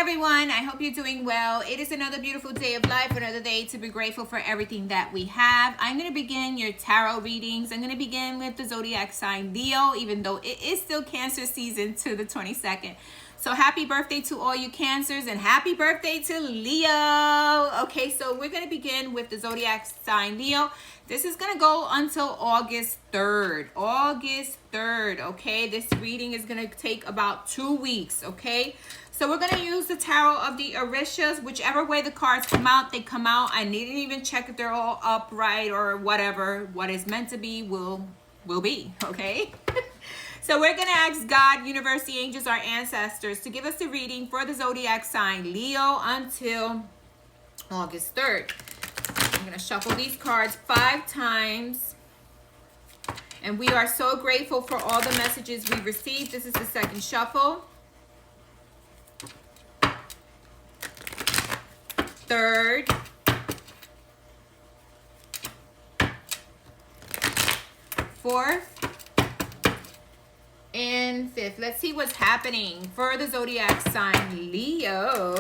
everyone. I hope you're doing well. It is another beautiful day of life, another day to be grateful for everything that we have. I'm going to begin your tarot readings. I'm going to begin with the zodiac sign Leo, even though it is still Cancer season to the 22nd. So happy birthday to all you Cancers and happy birthday to Leo. Okay, so we're going to begin with the zodiac sign Leo. This is going to go until August 3rd. August 3rd, okay? This reading is going to take about 2 weeks, okay? So we're going to use the Tarot of the Orishas. Whichever way the cards come out, they come out. I didn't even check if they're all upright or whatever. What is meant to be will be, okay? So we're going to ask God, universe, the angels, our ancestors, to give us a reading for the zodiac sign Leo until August 3rd. I'm going to shuffle these cards 5 times. And we are so grateful for all the messages we received. This is the second shuffle. Third. Fourth. And fifth. Let's see what's happening for the zodiac sign Leo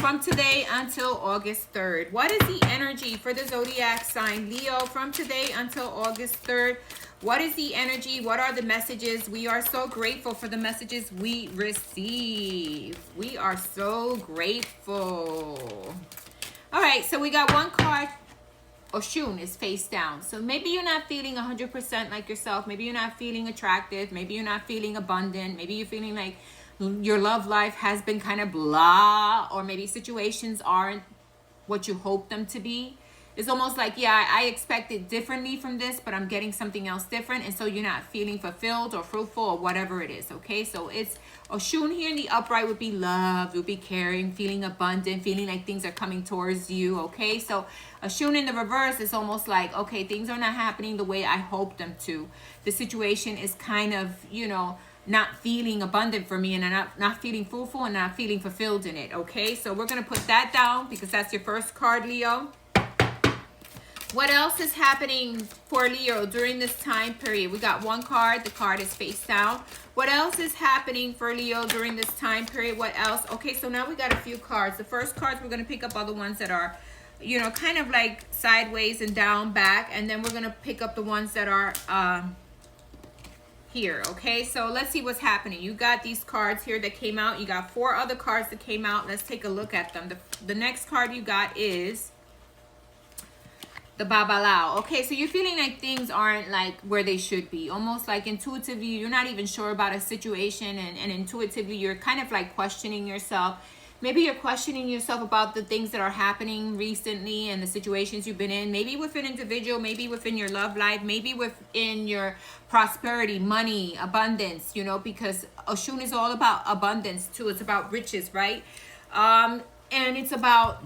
from today until August 3rd. What is the energy for the zodiac sign Leo from today until August 3rd? What is the energy? What are the messages? We are so grateful for the messages we receive. We are so grateful. All right, so we got one card. Oshun is face down. So maybe you're not feeling 100% like yourself. Maybe you're not feeling attractive. Maybe you're not feeling abundant. Maybe you're feeling like your love life has been kind of blah, or maybe situations aren't what you hope them to be. It's almost like, yeah, I expected differently from this, but I'm getting something else different. And so you're not feeling fulfilled or fruitful or whatever it is, okay? So it's Oshun here in the upright would be love, would be caring, feeling abundant, feeling like things are coming towards you, okay? So Oshun in the reverse is almost like, okay, things are not happening the way I hoped them to. The situation is kind of, you know, not feeling abundant for me, and I'm not feeling fruitful and not feeling fulfilled in it, okay? So we're going to put that down because that's your first card, Leo. What else is happening for Leo during this time period? We got one card. The card is face down. What else is happening for Leo during this time period? What else? Okay, so now we got a few cards. The first cards, we're going to pick up all the ones that are, you know, kind of like sideways and down back. And then we're going to pick up the ones that are here, okay? So let's see what's happening. You got these cards here that came out. You got 4 other cards that came out. Let's take a look at them. The next card you got is the Babalao. Okay, so you're feeling like things aren't like where they should be. Almost like intuitively, you're not even sure about a situation, and intuitively, you're kind of like questioning yourself. Maybe you're questioning yourself about the things that are happening recently and the situations you've been in. Maybe with an individual, maybe within your love life, maybe within your prosperity, money, abundance, you know, because Oshun is all about abundance too. It's about riches, right? And it's about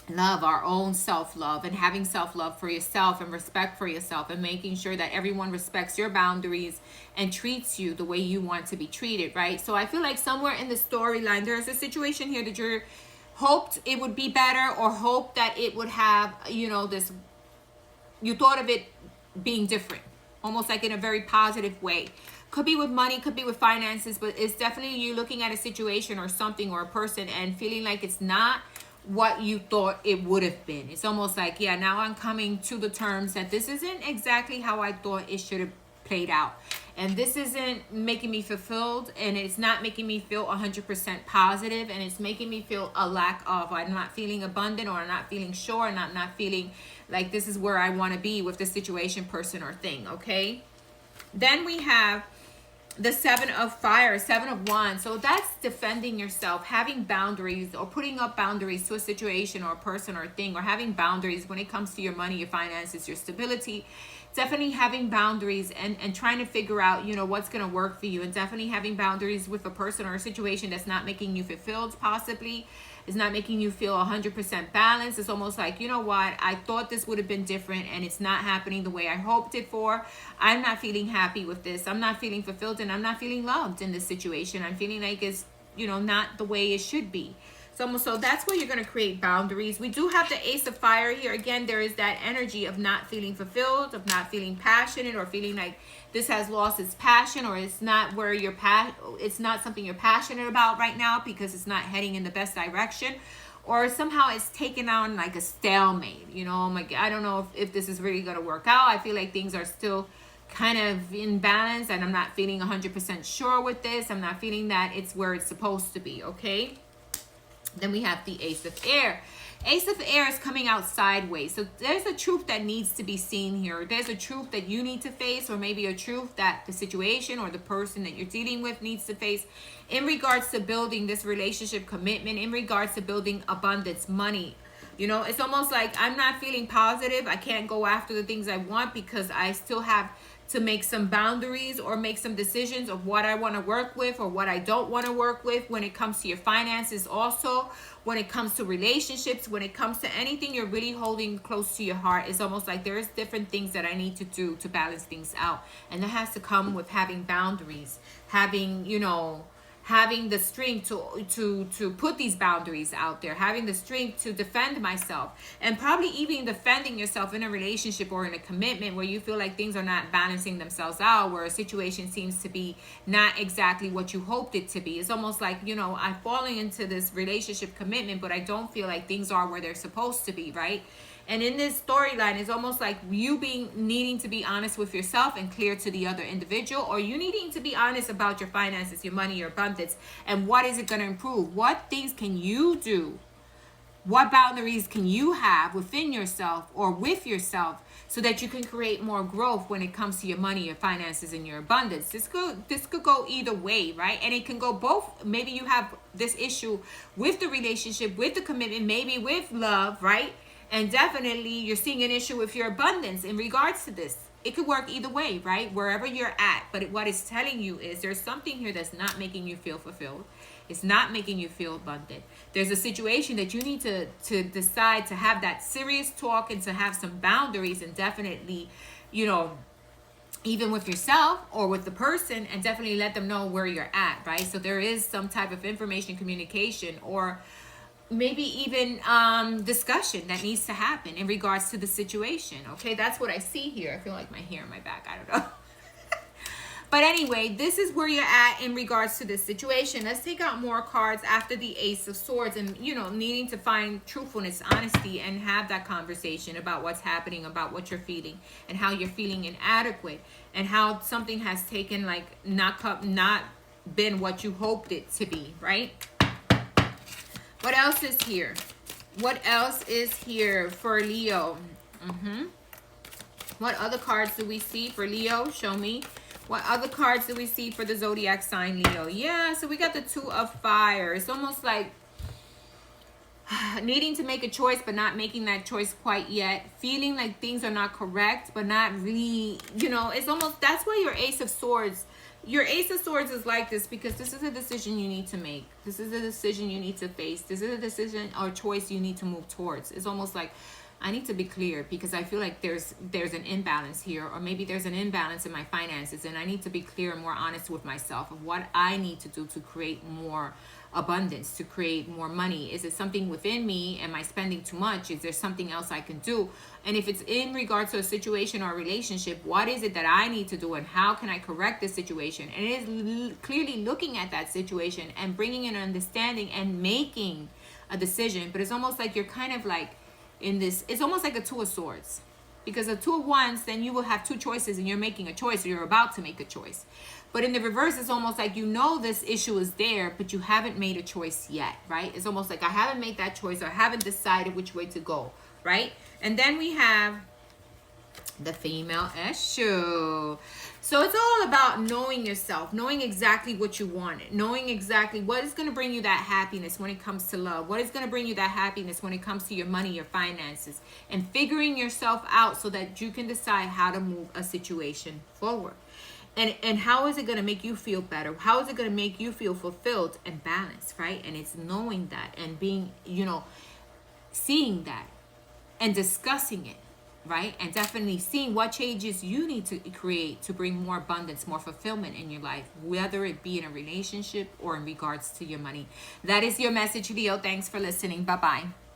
love, our own self-love, and having self-love for yourself and respect for yourself, and making sure that everyone respects your boundaries and treats you the way you want to be treated, right? So I feel like somewhere in the storyline there's a situation here that you're hoped it would be better, or hoped that it would have, you know, this, you thought of it being different, almost like in a very positive way. Could be with money, could be with finances, but it's definitely you looking at a situation or something or a person and feeling like it's not what you thought it would have been. It's almost like, yeah, now I'm coming to the terms that this isn't exactly how I thought it should have played out. And this isn't making me fulfilled, and it's not making me feel 100% positive, and it's making me feel a lack of, I'm not feeling abundant, or I'm not feeling sure, and I'm not feeling like this is where I want to be with this situation, person, or thing, okay? Then we have the 7 of fire, 7 of wands. So that's defending yourself, having boundaries, or putting up boundaries to a situation or a person or a thing, or having boundaries when it comes to your money, your finances, your stability. Definitely having boundaries and trying to figure out, you know, what's going to work for you, and definitely having boundaries with a person or a situation that's not making you fulfilled, possibly is not making you feel 100% balanced. It's almost like, you know what, I thought this would have been different, and it's not happening the way I hoped it for. I'm not feeling happy with this. I'm not feeling fulfilled, and I'm not feeling loved in this situation. I'm feeling like it's, you know, not the way it should be. So that's where you're going to create boundaries. We do have the Ace of Fire here. Again, there is that energy of not feeling fulfilled, of not feeling passionate, or feeling like this has lost its passion, or it's not where it's not something you're passionate about right now because it's not heading in the best direction, or somehow it's taken on like a stalemate. You know, I'm like, I don't know if this is really going to work out. I feel like things are still kind of in balance, and I'm not feeling 100% sure with this. I'm not feeling that it's where it's supposed to be, okay? Then we have the Ace of Air. Ace of Air is coming out sideways. So there's a truth that needs to be seen here. There's a truth that you need to face, or maybe a truth that the situation or the person that you're dealing with needs to face in regards to building this relationship commitment, in regards to building abundance, money. You know, it's almost like I'm not feeling positive. I can't go after the things I want because I still have to make some boundaries or make some decisions of what I want to work with or what I don't want to work with when it comes to your finances, also when it comes to relationships, when it comes to anything you're really holding close to your heart. It's almost like there's different things that I need to do to balance things out, and that has to come with having boundaries, having, you know, having the strength to put these boundaries out there, having the strength to defend myself, and probably even defending yourself in a relationship or in a commitment where you feel like things are not balancing themselves out, where a situation seems to be not exactly what you hoped it to be. It's almost like, you know, I'm falling into this relationship commitment, but I don't feel like things are where they're supposed to be, right? And in this storyline, it's almost like you needing to be honest with yourself and clear to the other individual, or you needing to be honest about your finances, your money, your abundance, and what is it going to improve? What things can you do? What boundaries can you have within yourself or with yourself so that you can create more growth when it comes to your money, your finances, and your abundance? This could go either way, right? And it can go both. Maybe you have this issue with the relationship, with the commitment, maybe with love, right? And definitely you're seeing an issue with your abundance in regards to this. It could work either way, right? Wherever you're at. But what it's telling you is there's something here that's not making you feel fulfilled. It's not making you feel abundant. There's a situation that you need to decide to have that serious talk and to have some boundaries, and definitely, you know, even with yourself or with the person, and definitely let them know where you're at, right? So there is some type of information communication, or maybe even discussion that needs to happen in regards to the situation. Okay, that's what I see here. I feel like my hair in my back, I don't know. But anyway, this is where you're at in regards to this situation. Let's take out more cards after the Ace of Swords, and, you know, needing to find truthfulness, honesty, and have that conversation about what's happening, about what you're feeling, and how you're feeling inadequate, and how something has taken, like, not been what you hoped it to be, right? What else is here? What else is here for Leo? What other cards do we see for Leo? Show me. What other cards do we see for the zodiac sign Leo? Yeah, so we got the Two of Fire. It's almost like needing to make a choice, but not making that choice quite yet. Feeling like things are not correct, but not really, you know, it's almost, that's why your Ace of Swords, your Ace of Swords is like this, because this is a decision you need to make. This is a decision you need to face. This is a decision or choice you need to move towards. It's almost like, I need to be clear because I feel like there's an imbalance here, or maybe there's an imbalance in my finances, and I need to be clear and more honest with myself of what I need to do to create more abundance, to create more money. Is it something within me? Am I spending too much? Is there something else I can do? And if it's in regards to a situation or a relationship, what is it that I need to do, and how can I correct this situation? And it is clearly looking at that situation and bringing an understanding and making a decision. But it's almost like you're kind of like in this, it's almost like a Two of Swords, because a Two of Wands, then you will have two choices and you're making a choice, or you're about to make a choice. But in the reverse, it's almost like, you know, this issue is there, but you haven't made a choice yet, right? It's almost like I haven't made that choice, or I haven't decided which way to go, right? And then we have the female issue. So it's all about knowing yourself, knowing exactly what you want, knowing exactly what is going to bring you that happiness when it comes to love, what is going to bring you that happiness when it comes to your money, your finances, and figuring yourself out so that you can decide how to move a situation forward. And how is it going to make you feel better? How is it going to make you feel fulfilled and balanced, right? And it's knowing that and being, you know, seeing that and discussing it right? And definitely seeing what changes you need to create to bring more abundance, more fulfillment in your life, whether it be in a relationship or in regards to your money. That is your message, Leo. Thanks for listening. Bye-bye.